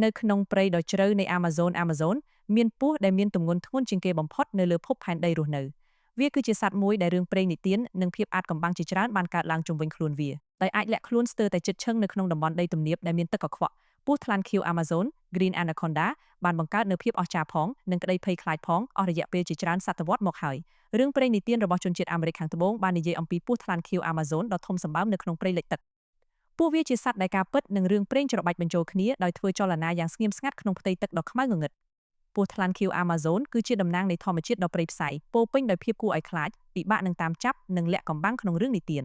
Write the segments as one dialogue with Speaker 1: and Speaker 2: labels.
Speaker 1: នៅក្នុងព្រៃដ៏ជ្រៅនៃ Amazon មានពស់ដែលមានទម្ងន់ធ្ងន់ជាងគេបំផុតនៅលើភពផែនដីរស់នៅវាគឺជាសត្វមួយដែលរឿងព្រេងនិទាននិងភាពអាថ៌កំបាំងជាច្រើនបានកើតឡើងជុំវិញខ្លួនវាដោយអាចលាក់ខ្លួនស្ទើរតែជិតឈឹងនៅក្នុងតំបន់ដីទំនាបដែលមានទឹកកខ្វក់ពស់ថ្លាន់ខៀវ Amazon Green Anaconda បានបង្កើតនូវភាពអស្ចារ្យផងនិងក្តីភ័យខ្លាចផងអស់រយៈពេលជាច្រើនសតវត្សរ៍មកហើយរឿងព្រេងនិទានរបស់ជនជាតិអាមេរិកខាងត្បូងបាននិយាយអំពីពស់ថ្លាន់ខៀវ Amazon ដ៏ធំសម្បើមនៅក្នុងព្រៃលិចទឹកពួកវាជាសត្វដែលការពិតនិងរឿងព្រេងច្របាច់បញ្ចូលគ្នាដោយធ្វើចលនាយ៉ាងស្ងៀមស្ងាត់ក្នុងផ្ទៃទឹកដ៏ខ្មៅងងឹតពស់ថ្លាន់ខៀវ Amazon គឺជាតំណាងនៃធម្មជាតិដ៏ព្រៃផ្សៃពោពេញដោយភាពគួរឲ្យខ្លាចពិបាកនឹងតាមចាប់និងលាក់កំបាំងក្នុងរឿងនិទាន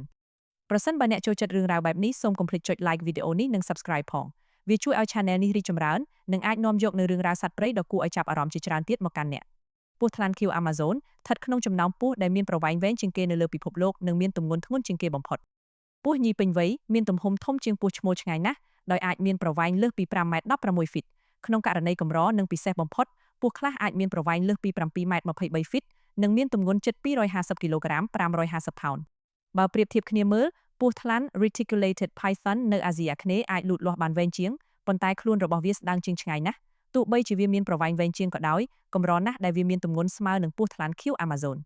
Speaker 1: ប្រសិនបើអ្នកចូលចិត្តរឿងរ៉ាវបែបនេះសូមកុំភ្លេចចុច like វីដេអូនេះនិង subscribe ផងវាជួយឲ្យ channel នេះរីកចម្រើននិងអាចនាំយកនូវរឿងរ៉ាវសត្វព្រៃដ៏គួរឲ្យចាប់អារម្មណ៍ជាច្រើនទៀតមកកាន់អ្នកពស់ថ្លាន់ខៀវ Amazon ស្ថិតក្នុងចំណោមពស់ដែលមានប្រវែងវែងជាងគេនៅលើពិភពលោកនិងមានទម្ងន់ធ្ងន់ជាងគេបំផុតពស់ញីពេញវ័យមានទំហំធំជាងពស់ឈ្មោលឆ្ងាយណាស់ដោយអាចមានប្រវែងលើសពី5ម៉ែត្រ16ហ្វីតក្នុងករណីកម្រនិងពិសេសបំផុតពស់ខ្លះអាចមានប្រវែងលើសពី7ម៉ែត្រ23ហ្វីតនិងមានទម្ងន់ជិត250គីឡូក្រាម550ផោនបើប្រៀបធៀបគ្នាមើលពស់ថ្លាន់ Reticulated Python នៅអាស៊ីអាគ្នេយ៍អាចលូតលាស់បានវែងជាងប៉ុន្តែខ្លួនរបស់វាស្ដើងជាងឆ្ងាយណាស់ទោះបីជាវាមានប្រវែងវែងជាងក៏ដោយកម្រណាស់ដែលវាមានទម្ងន់ស្មើនឹងពស់ថ្លាន់ខៀវ Amazon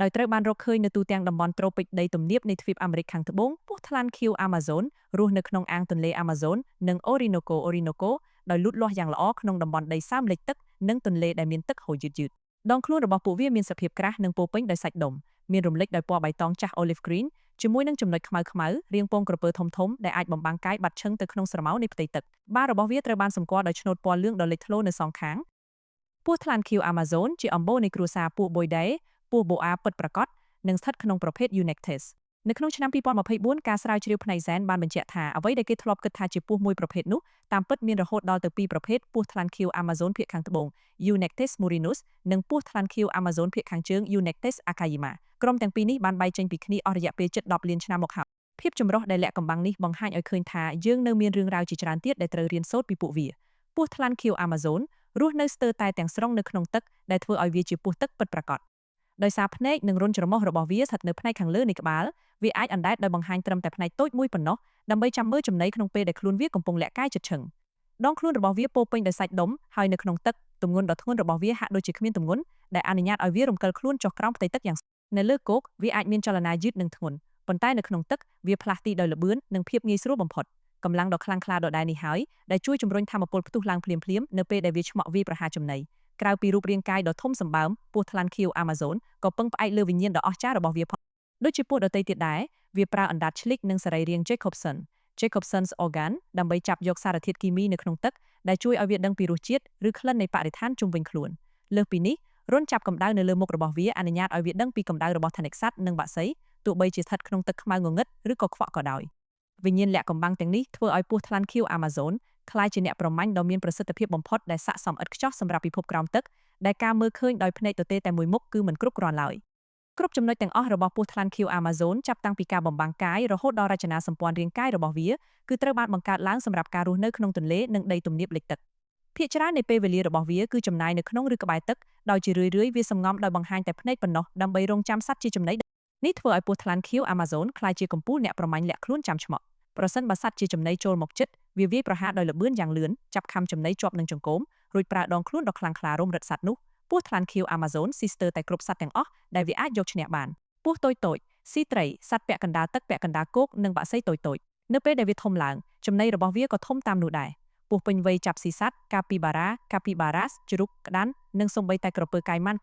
Speaker 1: ដោយត្រូវបានរកឃើញនៅទូទាំងតំបន់ត្រូពិចដីទំនាបនៃទ្វីបអាមេរិកខាងត្បូងពស់ថ្លាន់ខៀវ Amazon រស់នៅក្នុងអាងទន្លេ Amazon និង Orinoco ដោយលូតលាស់យ៉ាងល្អក្នុងតំបន់ដីសើមលិចទឹកនិងទន្លេដែលមានទឹកហូរយឺតៗដងខ្លួនរបស់ពួកវាមានសភាពក្រាស់និងពោពេញដោយសាច់ដុំមានរំលេចដោយពណ៌បៃតងចាស់ olive green ជាមួយនឹងចំណុចខ្មៅរាងពងក្រពើធំៗដែលអាចបំបាំងកាយបាត់ឈឹងទៅក្នុងស្រមោលនៃផ្ទៃទឹកបាតរបស់វាត្រូវបានសម្គាល់ដោយឆ្នូតពណ៌លឿងដ៏លេចធ្លោនៅសងខាងពស់ថ្លាន់ខៀវ Amazon ជាអំបូរនៃគ្រួសារពស់ប៊ុយដេពស់បូអាពិតប្រាកដនិងស្ថិតក្នុងប្រភេទ Eunectes នៅក្នុងឆ្នាំ2024ការស្រាវជ្រាវផ្នែកហ្សែនបានបញ្ជាក់ថាអ្វីដែលគេធ្លាប់គិតថាជាពស់មួយប្រភេទនោះតាមពិតមានរហូតដល់ទៅ2ប្រភេទពស់ថ្លាន់ខៀវ Amazon ភាគខាងត្បូង Eunectes murinus និងពស់ថ្លាន់ខៀវ Amazon ភាគខាងជើង Eunectes akayama ក្រុមទាំងពីរនេះបានបែកចេញពីគ្នាអស់រយៈពេលជិត10លានឆ្នាំមកហើយភាពចម្រុះដែលលាក់កំបាំងនេះបង្ហាញឲ្យឃើញថាយើងនៅមានរឿងរ៉ាវជាច្រើនទៀតដែលត្រូវរៀនសូត្រពីពួកវាពស់ថ្លាន់ខៀវ Amazon រស់នៅស្ទើរតែទាំងស្រុងនៅក្នុងទឹកដែលធ្វើឲ្យវាជាពស់ទឹកពិតប្រាកដដោយសារភ្នែកនិងរន្ធច្រមុះរបស់វាស្ថិតនៅផ្នែកខាងលើនៃក្បាលវាអាចអណ្ដែតដោយបង្ហាញត្រឹមតែផ្នែកតូចមួយប៉ុណ្ណោះដើម្បីចាំមើលចំណីក្នុងពេលដែលខ្លួនវាកំពុងលាក់កាយជិតឈឹងដងខ្លួនរបស់វាពោពេញដោយសាច់ដុំហើយនៅក្នុងទឹកទម្ងន់ដ៏ធ្ងន់របស់វាហាក់ដូចជាគ្មានទម្ងន់ដែលអនុញ្ញាតឲ្យវារំកិលខ្លួនចុះក្រោមផ្ទៃទឹកយ៉ាងនៅលើគោកវាអាចមានចលនាយឺតនិងធ្ងន់ប៉ុន្តែនៅក្នុងទឹកវាផ្លាស់ទីដោយល្បឿននិងភាពងាយស្រួលបំផុតកម្លាំងដ៏ខ្លាំងក្លាដដែលនេះហើយដែលជួយជំរុញថាមពលផ្ទុះឡើងភ្លាមៗនៅពេលដែលវាឆ្មក់វាយប្រហារចំណីក្រៅពីរូបរាងកាយដ៏ធំសម្បើមពស់ថ្លាន់ខៀវ Amazon ក៏ពឹងផ្អែកលើវិញ្ញាណដ៏អស្ចារ្យរបស់វាផងដូចជាពស់ដទៃទៀតដែរវាប្រើអណ្ដាតឆ្លិកនិងសរីរាង្គ Jacobson's organ ដើម្បីចាប់យកសារធាតុគីមីនៅក្នុងទឹកដែលជួយឲ្យវាដឹងពីរសជាតិឬក្លិននៃបរិស្ថានជុំវិញខ្លួនលើសពីនេះរន្ធចាប់កម្ដៅនៅលើមុខរបស់វាអនុញ្ញាតឲ្យវាដឹងពីកម្ដៅរបស់ថនិកសត្វនិងបក្សីទោះបីជាស្ថិតក្នុងទឹកខ្មៅងងឹតឬក៏ខ្វក់ក៏ដោយវិញ្ញាណលាក់កំបាំងទាំងនេះធ្វើឲ្យពស់ថ្លាន់ខៀវ Amazon ក្លាយជាអ្នកប្រមាញ់ដ៏មានប្រសិទ្ធភាពបំផុតដែលស័ក្តិសមឥតខ្ចោះសម្រាប់ពិភពក្រោមទឹកដែលការមើលឃើញដោយភ្នែកទទេតែមួយមុខគឺមិនគ្រប់គ្រាន់ឡើយគ្រប់ចំណុចទាំងអស់របស់ពស់ថ្លាន់ខៀវ Amazon ចាប់តាំងពីការបំបាំងកាយរហូតដល់រចនាសម្ព័ន្ធរាងកាយរបស់វាគឺត្រូវបានបង្កើតឡើងសម្រាប់ការរស់នៅក្នុងទន្លេនិងដីទំនាបលិចទឹកភាគច្រើននៃពេលវេលារបស់វាគឺចំណាយនៅក្នុងឬក្បែរទឹកដោយជារឿយៗវាសម្ងំដោយបង្ហាញតែភ្នែកប៉ុណ្ណោះដើម្បីរង់ចាំសត្វជាចំណីនេះធ្វើឲ្យពស់ថ្លាន់ខៀវ Amazon ក្លាយជាកំពូលអ្នកប្រមាញ់លាក់ខ្លួនចាំឆ្មក់ប្រសិនបើសត្វជាចំណីចូលមកជិតវាវាយប្រហារដោយល្បឿនយ៉ាងលឿនចាប់ខំចំណីជាប់នឹងចង្កូមរួចប្រើដងខ្លួនដ៏ខ្លាំងក្លារុំរឹតសត្វនោះពស់ថ្លាន់ខៀវ Amazon ស៊ីស្ទើរតែគ្រប់សត្វទាំងអស់ដែលវាអាចយកឈ្នះបានពស់តូចៗស៊ីត្រីសត្វពាក់កណ្ដាលទឹកពាក់កណ្ដាលគោកនិងបក្សីតូចៗនៅពេលដែលវាធំឡើងចំណីរបស់វាក៏ធំតាមនោះដែរពស់ពេញវ័យចាប់ស៊ីសត្វ Capybaras ជ្រូកក្តាន់និងសូម្បីតែក្រពើកាយម៉ាន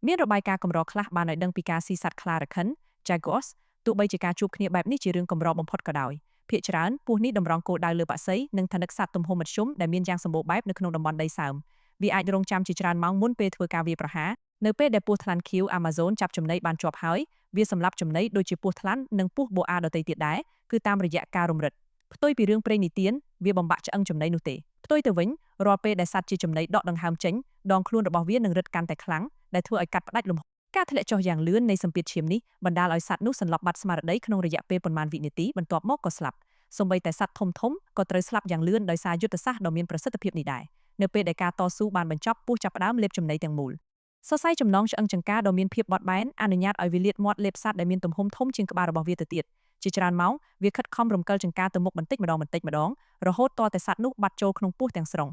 Speaker 1: ់មានរបាយការណ៍កម្រខ្លះបានឲ្យដឹងពីការស៊ីសត្វខ្លារខិន Jaguars ទោះបីជាការជួបគ្នាបែបនេះជារឿងកម្របំផុតក៏ដោយភាគច្រើនពស់នេះតម្រង់គោលដៅលើបក្សីនិងថនិកសត្វទំហំមធ្យមដែលមានយ៉ាងសម្បូរបែបនៅក្នុងតំបន់ដីសើមវាអាចរង់ចាំជាច្រើនម៉ោងមុនពេលធ្វើការវាយប្រហារនៅពេលដែលពស់ថ្លាន់ខៀវ Amazon ចាប់ចំណីបានជាប់ហើយវាសម្លាប់ចំណីដូចជាពស់ថ្លាន់និងពស់បូអាដទៃទៀតដែរគឺតាមរយៈការរំរិតផ្ទុយពីរឿងព្រេងនិទានវាបំបាក់ឆ្អឹងចំណីនោះទេផ្ទុយទៅវិញរាល់ពេលដែលសត្វជាចំណីដកដង្ហើមចេញដងខ្លួនរបស់វានឹងរឹតកាន់តែខ្លាំងដែលធ្វើឲ្យកាត់ផ្ដាច់លំហការធ្លាក់ចុះយ៉ាងលឿននៃសម្ពាធឈាមនេះបណ្ដាលឲ្យសត្វនោះសន្លប់បាត់ស្មារតីក្នុងរយៈពេលប៉ុន្មានវិនាទីបន្ទាប់មកក៏ស្លាប់សូម្បីតែសត្វធំក៏ត្រូវស្លាប់យ៉ាងលឿនដោយសារយុទ្ធសាស្ត្រដ៏មានប្រសិទ្ធភាពនេះដែរនៅពេលដែលការតស៊ូបានបញ្ចប់ពស់ចាប់ផ្ដើមលេបចំណីទាំងមូលសរសៃចំណងឆ្អឹងចង្កាដ៏មានភាពបត់បែនអនុញ្ញាតឲ្យវាលាតមាត់លេបសត្វដែលមានទំហំធំជាងក្បាលរបស់វាទៅទៀត ជាច្រើនម៉ោងវាខិតខំរំកិលចង្កាទៅមុខបន្តិចម្ដងរហូតទាល់តែសត្វនោះបាត់ចូលក្នុងពោះទាំងស្រុង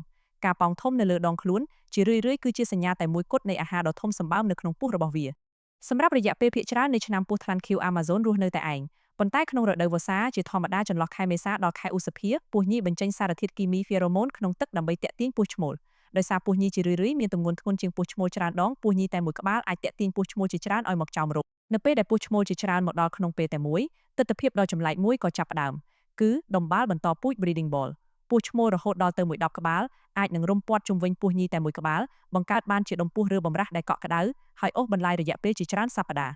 Speaker 1: ការប៉ោងធំនៅលើដងខ្លួនជារឿយៗគឺជាសញ្ញាតែមួយគត់នៃអាហារដ៏ធំសម្បើមនៅក្នុងពោះរបស់វាសម្រាប់រយៈពេលភាគច្រើននៃឆ្នាំពស់ថ្លាន់ខៀវ Amazon រស់នៅតែឯងប៉ុន្តែក្នុងរដូវវស្សាជាធម្មតាចន្លោះខែមេសាដល់ខែឧសភាពស់ញីបញ្ចេញសារធាតុគីមីហ្វេរ៉ូម៉ូនក្នុងទឹកដើម្បីទាក់ទាញពស់ឈ្មោលដោយសារពស់ញីជារឿយៗមានទម្ងន់ធ្ងន់ជាងពស់ឈ្មោលច្រើនដងពស់ញីតែមួយក្បាលអាចទាក់ទាញពស់ឈ្មោលជាច្រើនឲ្យមកចោមរោគនៅពេលដែលពស់ឈ្មោលជាច្រើនមកដល់ក្នុងពេលតែមួយទិដ្ឋភាពដ៏ចម្លែកមួយក៏ចាប់ផ្ដើមគឺដំបាល់បន្តពូជ breeding ball ពស់ឈ្មោលរហូតដល់ទៅ10ក្បាលអាចនឹងរុំព័ទ្ធជុំវិញពស់ញីតែមួយក្បាលបង្កើតបានជាដុំពស់ឬបំរាស់ដែលកក់ក្ដៅហើយអូសបន្លាយរយៈពេលជាច្រើនសប្ដាហ៍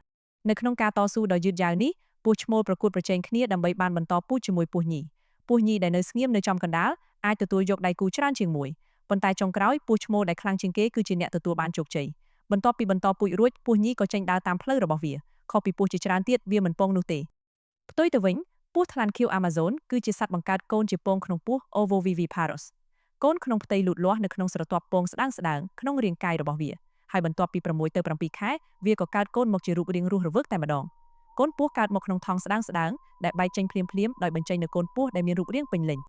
Speaker 1: នៅក្នុងការតស៊ូដ៏យឺតយ៉ាវនេះពស់ឈ្មោលប្រកួតប្រជែងគ្នាដើម្បីបានបន្តពូជជាមួយពស់ញីដែលនៅស្ងៀមនៅចំកណ្ដាលអាចទទួលយកដៃគូច្រើនជាងមួយប៉ុន្តែចុងក្រោយពស់ឈ្មោលដែលខ្លាំងជាងគេគឺជាអ្នកទទួលបានជោគជ័យបន្ទាប់ពីបន្តពូជរួចពស់ញីក៏ចេញដើរតាមផ្លូវរបស់វាខុសពីពស់ជាច្រើនទៀតវាមិនពងនោះទេផ្ទុយទៅវិញពស់ថ្លាន់ខៀវ Amazon គឺជាសត្វបង្កើតកូនជាពងក្នុងពោះ Ovoviviparous កូនក្នុងផ្ទៃលូតលាស់នៅក្នុងស្រទាប់ពងស្ដើងក្នុងរាងកាយរបស់វាហើយបន្ទាប់ពី6ទៅ7ខែវាក៏កើតកូនមកជារូបរាងរស់រវើកតែម្ដងកូនពស់កើតមកក្នុងថង់ស្ដើងដែលបែកចេញភ្លាមៗដោយបញ្ចេញនូវកូនពស់ដែលមានរូបរាងពេញលេញ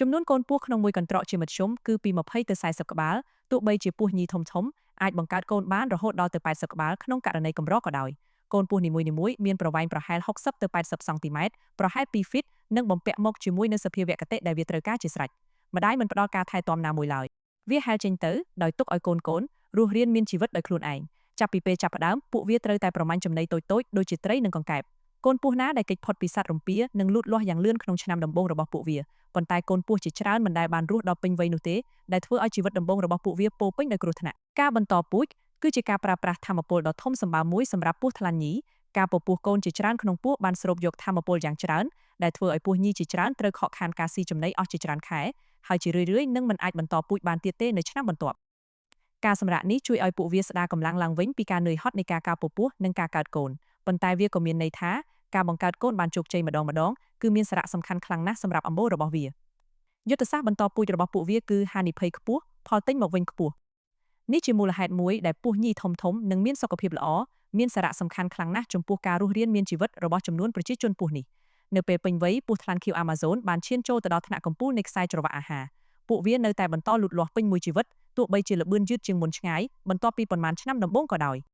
Speaker 1: ចំនួនកូនពស់ក្នុងមួយកន្ត្រកជាមធ្យមគឺពី20ទៅ40ក្បាលទោះបីជាពស់ញីធំអាចបង្កើតកូនបានរហូតដល់ទៅ80ក្បាលក្នុងករណីកម្រក៏ដោយកូនពស់នីមួយៗមានប្រវែងប្រហែល60ទៅ80សង់ទីម៉ែត្រប្រហែល2ហ្វីតនិងបំពាក់មកជាមួយនូវសភាវគតិដែលវាត្រូវការជាស្រេចម្ដាយមិនផ្ដល់ការថែទាំណាមួយឡើយវាហែលចេញទៅដោយទុកឲ្យកូនរស់រានមានជីវិតដោយខ្លួនឯងចាប់ពីពេលចាប់ផ្ដើមពួកវាត្រូវតែប្រមាញ់ចំណីតូចៗដូចជាត្រីនិងកង្កែបកូនពស់ណាដែលគេចផុតពីសត្វរំពានឹងលូតលាស់យ៉ាងលឿនក្នុងឆ្នាំដំបូងរបស់ពួកវាប៉ុន្តែកូនពស់ជាច្រើនមិនដែលបានរស់ដល់ពេញវ័យនោះទេដែលធ្វើឲ្យជីវិតដំបូងរបស់ពួកវាពោពេញដោយគ្រោះថ្នាក់ការបន្តពូជគឺជាការប្រើប្រាស់ថាមពលដ៏ធំសម្បើមមួយសម្រាប់ពស់ថ្លាន់ញីការពពុះកូនជាច្រើនក្នុងពោះបានស្រូបយកថាមពលយ៉ាងច្រើនដែលធ្វើឲ្យពស់ញីជាច្រើនត្រូវខកខានការស៊ីចំណីអស់ជាច្រើនខែហើយជារឿយៗនឹងមិនអាចបន្តពូជបានទៀតទេនៅឆ្នាំបន្ទាប់ការសម្រាកនេះជួយឲ្យពួកវាស្ដារកម្លាំងឡើងវិញពីការនឿយហត់នៃការពពុះនិងការកើតកូនប៉ុន្តែវាក៏មានន័យថាការបង្កើតកូនបានជោគជ័យម្ដងគឺមានសារៈសំខាន់ខ្លាំងណាស់សម្រាប់អម្បូររបស់វាយុទ្ធសាស្ត្របន្តពូជរបស់ពួកវាគឺហានិភ័យខ្ពស់ផលទិញមកវិញខ្ពស់នេះជាមូលហេតុមួយដែលពស់ញីធំនិងមានសុខភាពល្អមានសារៈសំខាន់ខ្លាំងណាស់ចំពោះការរស់រានមានជីវិតរបស់ចំនួនប្រជាជនពស់នេះនៅពេលពេញវ័យពស់ថ្លាន់ខៀវ Amazon បានឈានចូលទៅដល់ថ្នាក់កំពូលនៃខ្សែច្រវាក់អាហារពួកវានៅតែបន្តលូតលាស់ពេញមួយជីវិតទោះបីជាល្បឿនយឺតជាងមុនឆ្ងាយបន្ទាប់ពីប៉ុន្មានឆ្នាំដំបូងក៏ដោយ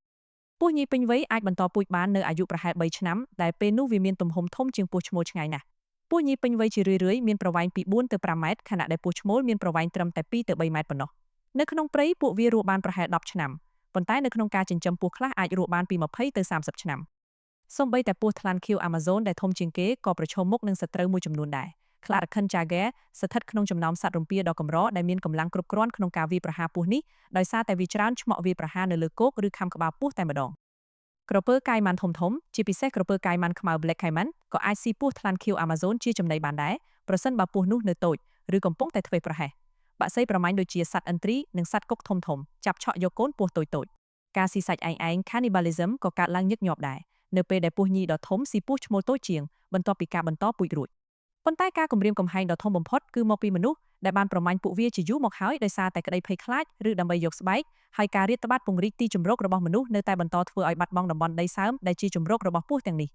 Speaker 1: ពស់ញីពេញវ័យអាចបន្តពូជបាននៅអាយុប្រហែល3ឆ្នាំដែលពេលនោះវាមានទំហំធំជាងពស់ឈ្មោលឆ្ងាយណាស់ពស់ញីពេញវ័យជារឿយៗមានប្រវែងពី4ទៅ5ម៉ែត្រខណៈដែលពស់ឈ្មោលមានប្រវែងត្រឹមតែ2ទៅ3ម៉ែត្រប៉ុណ្ណោះនៅក្នុងព្រៃពួកវារស់បានប្រហែល10ឆ្នាំប៉ុន្តែនៅក្នុងការចិញ្ចឹមពស់ខ្លះអាចរស់បានពី20ទៅ30ឆ្នាំសូម្បីតែពស់ថ្លាន់ខៀវ Amazon ដែលធំជាងគេក៏ប្រឈមមុខនឹងសត្រូវមួយចំនួនដែរខ្លារខិន Jaguar ស្ថិតក្នុងចំណោមសត្វរំពាដ៏កម្រដែលមានកម្លាំងគ្រប់គ្រាន់ក្នុងការវាយប្រហារពស់នេះដោយសារតែវាច្រើនឆ្មក់វាយប្រហារនៅលើគោកឬខាំក្បាលពស់តែម្ដងក្រពើកាយម៉ាន់ធំជាពិសេសក្រពើកាយម៉ាន់ខ្មៅ Black Caiman ក៏អាចស៊ីពស់ថ្លាន់ខៀវ Amazon ជាចំណីបានដែរប្រសិនបើពស់នោះនៅតូចឬកំពុងតែធ្វេសប្រហែសបក្សីប្រមាញ់ដូចជាសត្វឥន្ទ្រីនិងសត្វកុកធំចាប់ឆក់យកកូនពស់តូចការស៊ីសាច់ឯង cannibalism ក៏កើតឡើងញឹកញាប់ដែរនៅពេលដែលពស់ញីដ៏ធំស៊ីពស់ឈ្មោលតូចជាងបន្ទាប់ពីការបន្តពូជរួចប៉ុន្តែការគំរាមកំហែងដ៏ធំបំផុតគឺមកពីមនុស្សដែលបានប្រមាញ់ពួកវាជាយូរមកហើយដោយសារតែក្តីភ័យខ្លាចឬដើម្បីយកស្បែកហើយការរាតត្បាតពង្រីកទីជម្រករបស់មនុស្សនៅតែបន្តធ្វើឲ្យបាត់បង់តំបន់ដីសើមដែលជាជម្រករបស់ពស់ទាំងនេះ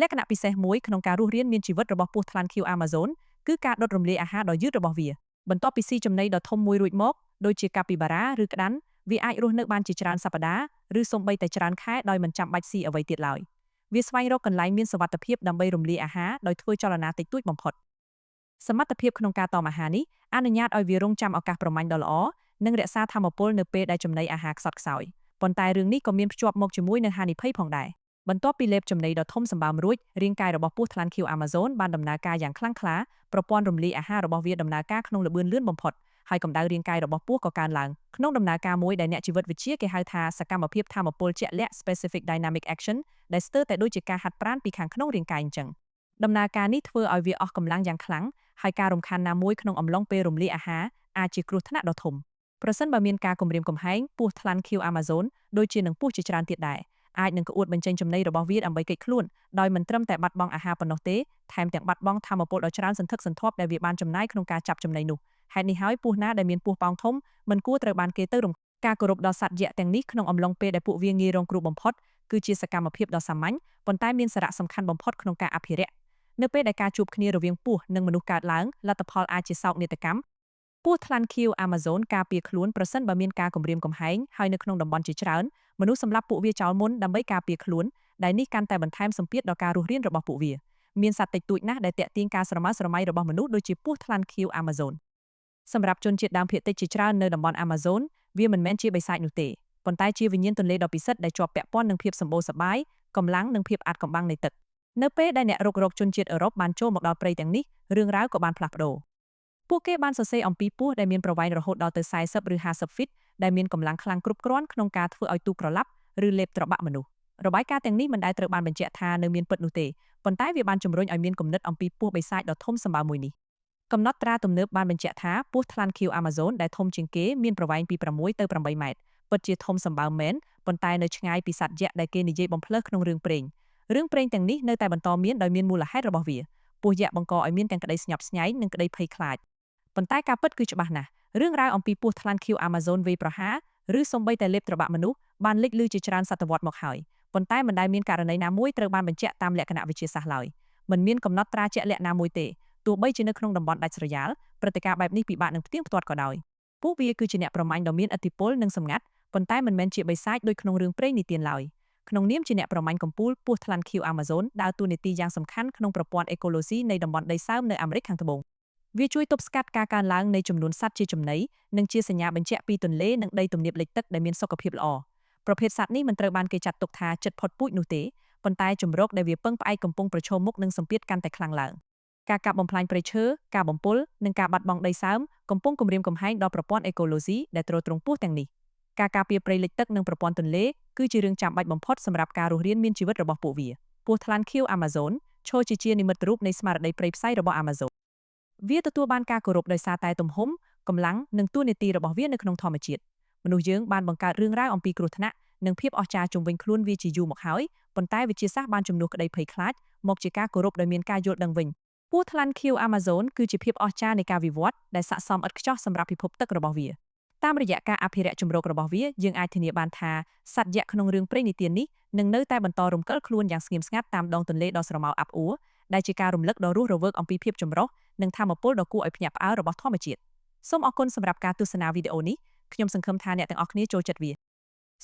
Speaker 1: លក្ខណៈពិសេសមួយក្នុងការរស់រានមានជីវិតរបស់ពស់ថ្លាន់ខៀវ Amazon គឺការដុតរំលាយអាហារដ៏យឺតរបស់វាបន្ទាប់ពីស៊ីចំណីដ៏ធំមួយរួចមកដូចជាកាពីបារ៉ាឬក្តាន់វាអាចរស់នៅបានជាច្រើនសប្តាហ៍ឬសូម្បីតែច្រើនខែដោយមិនចាំបាច់ស៊ីអ្វីទៀតឡើយវាស្វែងរកកន្លែងមានសុវត្ថិភាពដើម្បីរំលាយអាហារដោយធ្វើចលនាតិចតួចបំផុតសមត្ថភាពក្នុងការតមអាហារនេះអនុញ្ញាតឲ្យវារងចាំឱកាសប្រមាញ់ដ៏ល្អនិងរក្សាថាមពលនៅពេលដែលចំណីអាហារខ្សត់ខ្សោយប៉ុន្តែរឿងនេះក៏មានភ្ជាប់មកជាមួយនឹងហានិភ័យផងដែរបន្ទាប់ពីលេបចំណីដ៏ធំសម្បើមរួចរាងកាយរបស់ពស់ថ្លាន់ខៀវ Amazon បានដំណើរការយ៉ាងខ្លាំងក្លាប្រព័ន្ធរំលាយអាហាររបស់វាដំណើរការក្នុងល្បឿនលឿនបំផុតហើយកម្ដៅរាងកាយរបស់ពស់ក៏កើនឡើងក្នុងដំណើរការមួយដែលអ្នកជីវិតវិទ្យាគេហៅថាសកម្មភាពថាមពលជាក់លាក់ specific dynamic action ដែលស្ទើរតែដូចជាការហាត់ប្រាណពីខាងក្នុងរាងកាយអញ្ចឹងដំណើរការនេះធ្វើឲ្យវាអស់កម្លាំងយ៉ាងខ្លាំងហើយការរំខានណាមួយក្នុងអំឡុងពេលរំលាយអាហារអាចជាគ្រោះថ្នាក់ដ៏ធំប្រសិនបើមានការគំរាមកំហែងពស់ថ្លាន់ខៀវ Amazon ដូចជានឹងពស់ជាច្រើនទៀតដែរអាចនឹងក្អួតបញ្ចេញចំណីរបស់វាដើម្បីគេចខ្លួនដោយមិនត្រឹមតែបាត់បង់អាហារប៉ុណ្ណោះទេថែមទាំងបាត់បង់ថាមពលដ៏ច្រើនសន្ធឹកសន្ធាប់ដែលវាបានចំណាយក្នុងការចាប់ចំណីនោះហេតុនេះហើយពស់ណាដែលមានពស់ប៉ោងធំមិនគួរត្រូវបានគេទៅរំការគោរពដល់សត្វយក្សទាំងនេះក្នុងអំឡុងពេលដែលពួកវាងាយរងគ្រោះបំផុតគឺជាសកម្មភាពដ៏សាមញ្ញប៉ុន្តែមានសារៈសំខាន់បំផុតក្នុងការអភិរក្ស នៅពេលដែលការជួបគ្នារវាងពស់និងមនុស្សកើតឡើងលទ្ធផលអាចជាសោកនាដកម្មពស់ថ្លាន់ខៀវ Amazon ការពារខ្លួនប្រសិនបើមានការគំរាមកំហែងហើយនៅក្នុងតំបន់ជាច្រើនមនុស្សសម្លាប់ពួកវាចោលមុនដើម្បីការពារខ្លួនដែលនេះកាន់តែបន្ថែមសម្ពាធដល់ការរស់រានរបស់ពួកវាមានសត្វតិចតួចណាស់ដែលតាក់ទាញការស្រមើស្រមៃរបស់មនុស្សដូចជាពស់ថ្លាន់ខៀវ Amazon សម្រាប់ជនជាតិដើមភាគតិចជាច្រើននៅតំបន់ Amazon វាមិនមែនជាបិសាចនោះទេប៉ុន្តែជាវិញ្ញាណទន្លេដ៏ពិសិដ្ឋដែលជាប់ពាក់ព័ន្ធនឹងភាពសម្បូរសប្បាយកម្លាំងនិងភាពអាថ៌កំបាំងនៃទឹកនៅពេលដែលអ្នករុករកជនជាតិអឺរ៉ុបបានចូលមកដល់ព្រៃទាំងនេះរឿងរ៉ាវក៏បានផ្លាស់ប្ដូរពួកគេបានសរសេរអំពីពស់ដែលមានប្រវែងរហូតដល់ទៅ40ឬ50 ហ្វីតដែលមានកម្លាំងខ្លាំងគ្រប់គ្រាន់ក្នុងការធ្វើឲ្យទូកក្រឡាប់ឬលេបត្របាក់មនុស្សរបាយការណ៍ទាំងនេះមិនដែលត្រូវបានបញ្ជាក់ថានៅមានពិតនោះទេប៉ុន្តែវាបានជំរុញឲ្យមានគំនិតអំពីពស់បិសាចដ៏ធំសម្បើមមួយនេះកំណត់ត្រាទំនើបបានបញ្ជាក់ថាពស់ថ្លាន់ខៀវ Amazon ដែលធំជាងគេមានប្រវែងពី6ទៅ8ម៉ែត្រពិតជាធំសម្បើមមែនប៉ុន្តែនៅឆ្ងាយពីសត្វយក្សដែលគេនិយាយបំផ្លើសក្នុងរឿងព្រេងទាំងនេះនៅតែបន្តមានដោយមានមូលហេតុរបស់វាពស់យក្សបង្កឲ្យមានទាំងក្តីស្ញប់ស្ញែងនិងក្តីភ័យខ្លាចប៉ុន្តែការពិតគឺច្បាស់ណាស់រឿងរ៉ាវអំពីពស់ថ្លាន់ខៀវ Amazon វេប្រហារឬសូម្បីតែលេបត្របាក់មនុស្សបានលេចលឺជាច្រើនសតវត្សមកហើយប៉ុន្តែមិនដែលមានករណីណាមួយត្រូវបានបញ្ជាក់តាមលក្ខណៈវិទ្យាសាស្ត្រឡើយមិនមានកំណត់ត្រាជាក់លាក់ណាមួយទេទោះបីជានៅក្នុងតំបន់ដាច់ស្រយាលព្រឹត្តិការណ៍បែបនេះពិបាកនឹងផ្ទៀងផ្ទាត់ក៏ដោយពួកវាគឺជាអ្នកប្រមាញ់ដ៏មានឥទ្ធិពលនិងសម្ងាត់ប៉ុន្តែមិនមែនជាបិសាចដូចក្នុងរឿងព្រេងនិទានឡើយក្នុងនាមជាអ្នកប្រមាញ់កំពូលពស់ថ្លាន់ខៀវ Amazon ដើរតួនាទីយ៉ាងសំខាន់ក្នុងប្រព័ន្ធអេកូឡូស៊ីនៃតំបន់ដីសើមនៅអាមេរិកខាងត្បូងវាជួយទប់ស្កាត់ការកើនឡើងនៃចំនួនសត្វជាចំណីនិងជាសញ្ញាបញ្ជាក់ពីទន្លេនិងដីទំនាបលិចទឹកដែលមានសុខភាពល្អប្រភេទសត្វនេះមិនត្រូវបានគេចាត់ទុកថាជិតផុតពូជនោះទេប៉ុន្តែជំរកដែលវាពឹងផ្អែកកំពុងប្រឈមមុខនឹងសម្ពាធកាន់តែខ្លាំងឡើងការកាប់បំផ្លាញព្រៃឈើការបំពុលនិងការបាត់បង់ដីសើមកំពុងគំរាមកំហែងដល់ប្រព័ន្ធអេកូឡូស៊ីដែលទ្រទ្រង់ពស់ទាំងនេះការការពារព្រៃលិចទឹកនិងប្រព័ន្ធទន្លេគឺជារឿងចាំបាច់បំផុតសម្រាប់ការរស់រានមានជីវិតរបស់ពួកវាពស់ថ្លាន់ខៀវ Amazon ឈរជានិមិត្តរូបនៃស្មារតីព្រៃផ្សៃរបស់ Amazon វាទទួលបានការគោរពដោយសារតែទំហំកម្លាំងនិងតួនាទីរបស់វានៅក្នុងធម្មជាតិមនុស្សយើងបានបង្កើតរឿងរ៉ាវអំពីគ្រោះថ្នាក់និងភាពអស្ចារ្យជុំវិញខ្លួនវាជាយូរមកហើយប៉ុន្តែវិទ្យាសាស្ត្របានជំនួសក្តីភ័យខ្លាចមកជាការគោរពដោយមានការយល់ដឹងវិញពស់ថ្លាន់ខៀវ Amazon គឺជាភាពអស្ចារ្យនៃការវិវត្តដែលស័ក្តិសមឥតខ្ចោះសម្រាប់ពិភពទឹករបស់វាតាមរយៈការអភិរក្សជំរករបស់វាយើងអាចធានាបានថាសត្វយក្សក្នុងរឿងព្រេងនិទាននេះនឹងនៅតែបន្តរំកិលខ្លួនយ៉ាងស្ងៀមស្ងាត់តាមដងទន្លេដ៏ស្រមោលអាប់អួរដែលជាការរំលឹកដ៏រស់រវើកអំពីភាពចម្រុះនិងថាមពលដ៏គួរឲ្យភ្ញាក់ផ្អើលរបស់ធម្មជាតិសូមអរគុណសម្រាប់ការទស្សនាវីដេអូនេះខ្ញុំសង្ឃឹមថាអ្នកទាំងអស់គ្នាចូលចិត្តវា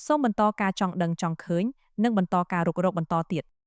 Speaker 1: សូមបន្តការចង់ដឹងចង់ឃើញនិងបន្តការរុករកបន្តទៀត